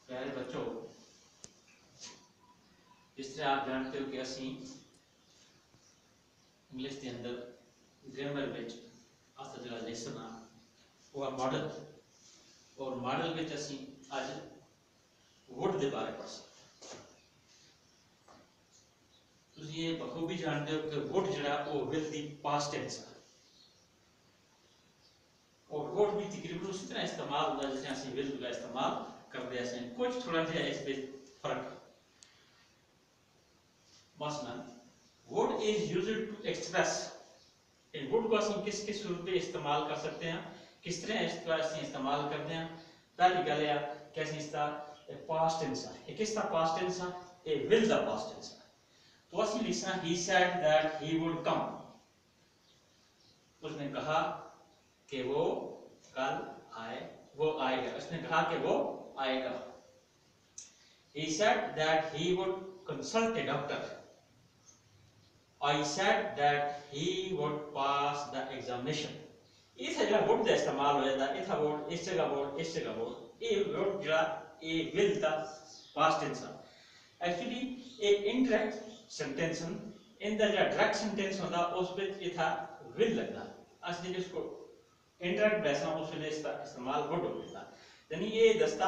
प्यारे बच्चों, जिस तरह आप जानते हो कि असी इंग्लिश के अंदर ग्रामर में अस जो लेसन आ वो मॉडल और मॉडल में असी अज वुड के बारे पढ़ सकते। तुम ये बखूबी जानते हो कि वुड जरा वो विल दी पास्ट टेंस है और वुड भी तकरीबन उसी तरह इस्तेमाल होता है जैसे असी विल का इस्तेमाल करते हैं। कुछ थोड़ा जहा इस पे फर्क। मसलन wood is used to express, in wood को असं किस किस रूप में इस्तेमाल कर सकते हैं, किस तरह इसका इस्तेमाल करते हैं। पहली गल है कैसे इसका पास्ट टेंस है, ये किसका पास्ट टेंस है, ये विल दा पास्ट टेंस है। तो असं लिखना he said that he would come, उसने कहा कि वो कल आए, वो आएगा, उसने कहा कि वो आएगा। He said that he would consult a doctor. I said that he would pass the examination. इस जगह वुड का इस्तेमाल हो जाता है, इस वुड इस जगह वुड इस जगह वुड, ये वुड जरा ये विल दा पास्ट टेंस है। एक्चुअली एक indirect sentence in the direct sentence होता उस पे इथा विल लगता, असली जिसको इनडायरेक्ट वैसा उस पे इसका इस्तेमाल वुड होता। यानी ये दस्ता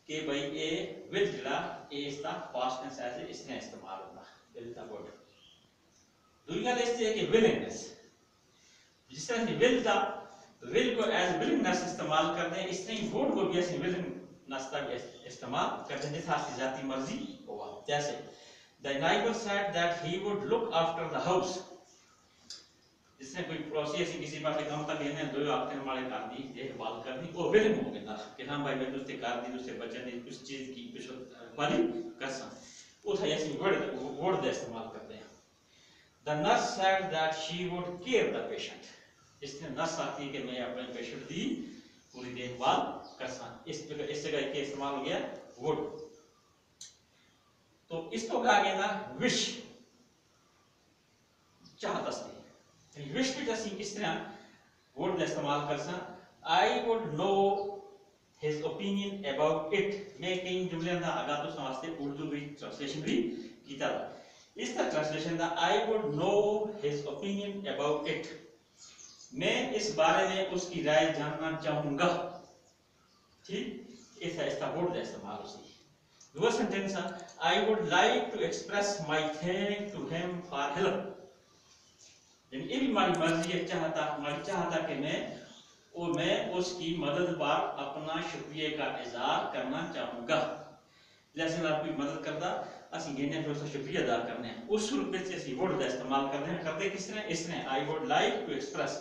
कि भाई ये विल जरा ये इसका पास्ट टेंस ऐसे इसने इस्तेमाल होता विल दा वुड। दूसरी गल इससे है कि विलिंगनेस, जिस तरह से विल दा विल को एज विलिंगनेस इस्तेमाल करते हैं, इस तरह वुड को भी ऐसे विलिंगनेस का इस्तेमाल करते हैं जिस आपकी जाती मर्जी होगा। जैसे the neighbour said that he would look after the house, जिसने कोई पड़ोसी ऐसी किसी पास काम तक लेने दो हफ्ते हमारे कर दी देखभाल कर दी, वो विलिंग हो गया कि हाँ भाई मैं तुझसे कर दी, तुझसे बच्चे ने कुछ चीज की कुछ वाली कर सा वो था ऐसे वर्ड का इस्तेमाल करते हैं। The nurse said that she would care the patient, इसने नर्स आती है कि मैं अपने पेशेंट की पूरी देखभाल कर सा, इस जगह के इस्तेमाल हो गया वुड। तो इसको कहा गया ना विश, चाहता से विश भी जैसी किस तरह वुड का इस्तेमाल कर सा। I would know his opinion about it, मैं कई जुमले ना आगा तो समझते उर्दू भी ट्रांसलेशन भी कीता था। इसका ट्रांसलेशन था I would know his opinion about it, मैं इस बारे में उसकी राय जानना चाहूंगा। ठीक, इसका वुड का इस्तेमाल उसी। दूसरा सेंटेंस है I would like to express my thanks to him for help, ये भी हमारी मर्जी है, हमारी चाहता कि मैं उसकी मदद पर अपना शुक्रिया का इजहार करना चाहूंगा। जैसे मैं आपकी मदद करता असं कहने फिर उसका शुक्रिया अदा करने उस रूप में से वुड का इस्तेमाल करते किस तरह, इस तरह I would like to express,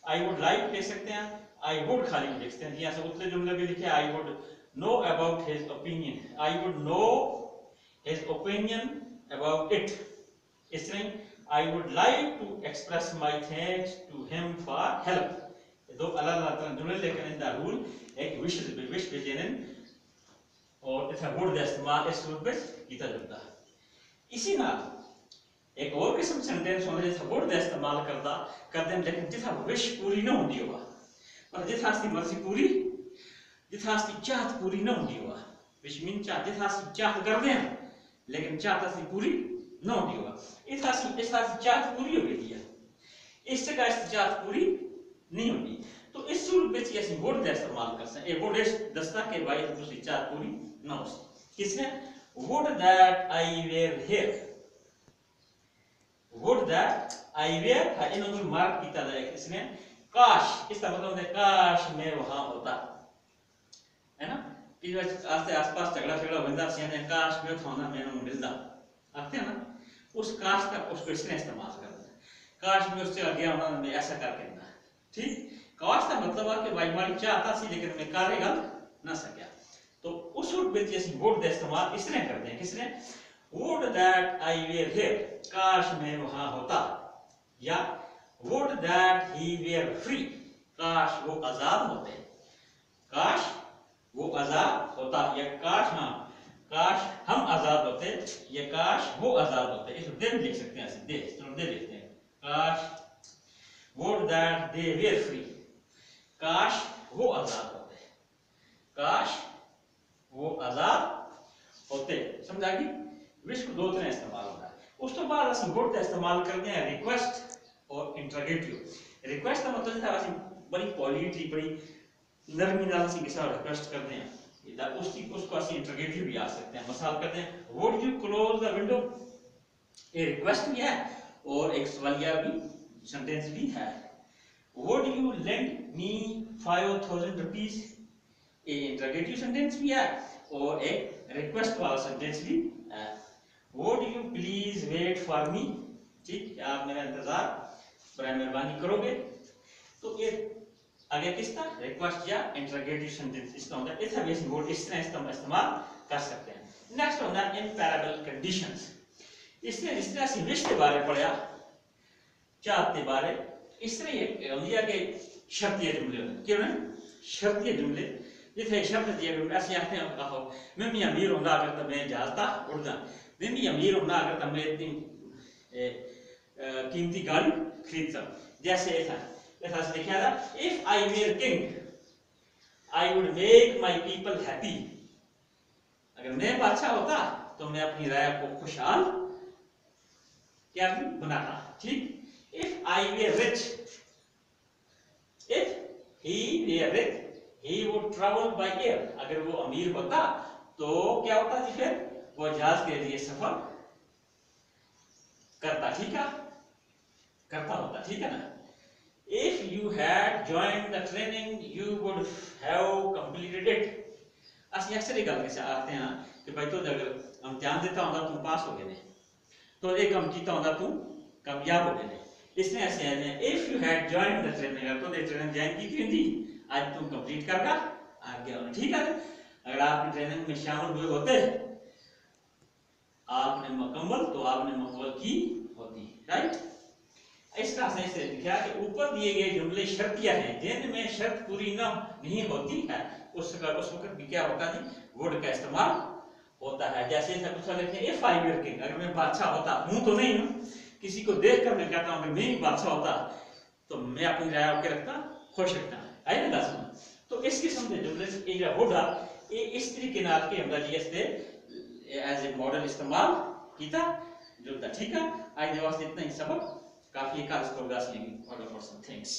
I would like लिख सकते हैं, आई वुड खाली लिख सकते हैं। जैसे उतले जुमले भी लिखे I would know about his opinion, I would know his opinion about it, इस तरह I would like to express my thanks to him for help। दो अलग-अलग जुमले लेकिन इनका रूल एक विश पे देने और इस वुड का इस्तेमाल इस रूप में किया जाता है। इसी ना एक और किस्म सेंटेंस होने जिस वुड का इस्तेमाल करते हैं लेकिन जिस विश पूरी न होती होगा, पर जिस हाथ की मर्जी पूरी, जिस हाथ की चाहत पूरी न होती होगा, विश मीन चाहत, जिस हाथ की चाहत करते हैं लेकिन चाहत से पूरी न होती होगा। इस हाथ चाहत पूरी हो गई है, इस जगह इस चाहत पूरी नहीं होती, तो इस सूरत में ऐसे वुड का इस्तेमाल कर सकते हैं। वुड इस दस्ता के भाई तो उसकी चाहत पूरी न हो सके। किसने would that I were here, would that I were है इन्होंने मार्क किया था किसने, काश, इसका मतलब है काश मैं वहां होता, है ना। कि आसपास झगड़ा बंदा से काश मैं था ना मैंने मिलता आते हैं ना, उस काश का उसको इसने इस्तेमाल करना है, काश मैं उससे आगे होना मैं ऐसा करके ना। ठीक, काश का मतलब है कि भाई हमारी चाहता सी लेकिन मैं करेगा ना सका, तो उस रूप में जैसे वुड का इस्तेमाल इसने करते हैं। किसने would that I were here, काश मैं वहां होता, या would that he were free, काश वो आजाद होते, काश वो आजाद होता, या काश हाँ काश हम आजाद होते, या काश वो आजाद होते। इस दे लिख सकते हैं, ऐसे दे लिखते हैं, काश would that they were free, काश वो आजाद होते, काश वो आजाद होते। समझ आ गई? विश को दो तरह इस्तेमाल होता है। उस तो बाद असं वर्ड इस्तेमाल करते हैं रिक्वेस्ट और इंटरोगेटिव। रिक्वेस्ट का मतलब है असं बड़ी पॉलिटली बड़ी नरमी नाल असं किसी रिक्वेस्ट करते हैं, उसको असं इंटरोगेटिव भी आ सकते हैं। मिसाल करते हैं would you close the window, ये रिक्वेस्ट भी है और एक सवालिया भी सेंटेंस भी है। Would you lend me 5000 rupees, ये इंटरोगेटिव सेंटेंस भी है और एक रिक्वेस्ट वाला सेंटेंस भी है। Would you please wait for me, ठीक, आप मेरा इंतजार बराए मेहरबानी करोगे। तो ये आगे किसका रिक्वेस्ट या इंटरोगेटिव सेंटेंस इसका होता है। इतना बेसिक वर्ड इस तरह इस्तेमाल कर सकते हैं। नेक्स्ट होता है इम्पैरेबल कंडीशंस। इसने जिस तरह से विश के बारे पढ़ा, चाहत के बारे, इस तरह ये लिया के शर्तीय जुमले होते क्यों ना शर्तीय जुमले जिथे शर्त दिया गया ऐसे आते हैं कहो मैं भी अमीर होना अगर तो मैं जहाज़ता उड़दा, मैं भी अमीर होना अगर तो मैं इतनी कीमती गाड़ी खरीदता। जैसे ऐसा से लिखा था if I were king I would make my people happy, अगर मैं बादशाह होता तो मैं अपनी राय को खुशहाल क्या बनाता। ठीक, if I were rich, if he were rich he would travel by air, अगर वो अमीर होता तो क्या होता जी फिर वो जहाज के लिए सफर करता, ठीक है, करता होता, ठीक है ना। If you had joined the training you would have completed it, असली अक्सर ये गल आते हैं कि भाई तो अगर इम्तिहान देता होता तुम पास हो गए तो एक काम कीता होता तुम कामयाब हो गए। इसमें ऐसे है if you had joined the training, अगर तो ट्रेनिंग ज्वाइन की थी आज तुम कंप्लीट करगा आगे होना, ठीक है। अगर आप ट्रेनिंग में शामिल हुए होते आपने मुकम्मल तो आपने मुकम्मल की होती, राइट। इसका से लिखा कि ऊपर दिए गए जुमले शर्तिया हैं जिनमें शर्त पूरी नहीं होती है उस वक्त भी क्या होता जी वुड का इस्तेमाल होता है। जैसे इफ आई वर किंग, अगर मैं बादशाह होता, हूं तो नहीं हूं, किसी को देखकर मैं कहता हूं अगर मैं ही बादशाह होता तो मैं अपनी राय के रखता खुश रखता है ना दस। तो इस किस्म के जुमले ये होगा ये इस तरीके नाल के हमदा जी इसते एज ए मॉडल इस्तेमाल कीता जुमला, ठीक है। आज वास्ते इतना ही सबक काफी है। कल इसको गास लेंगे और फॉर सम थिंग्स।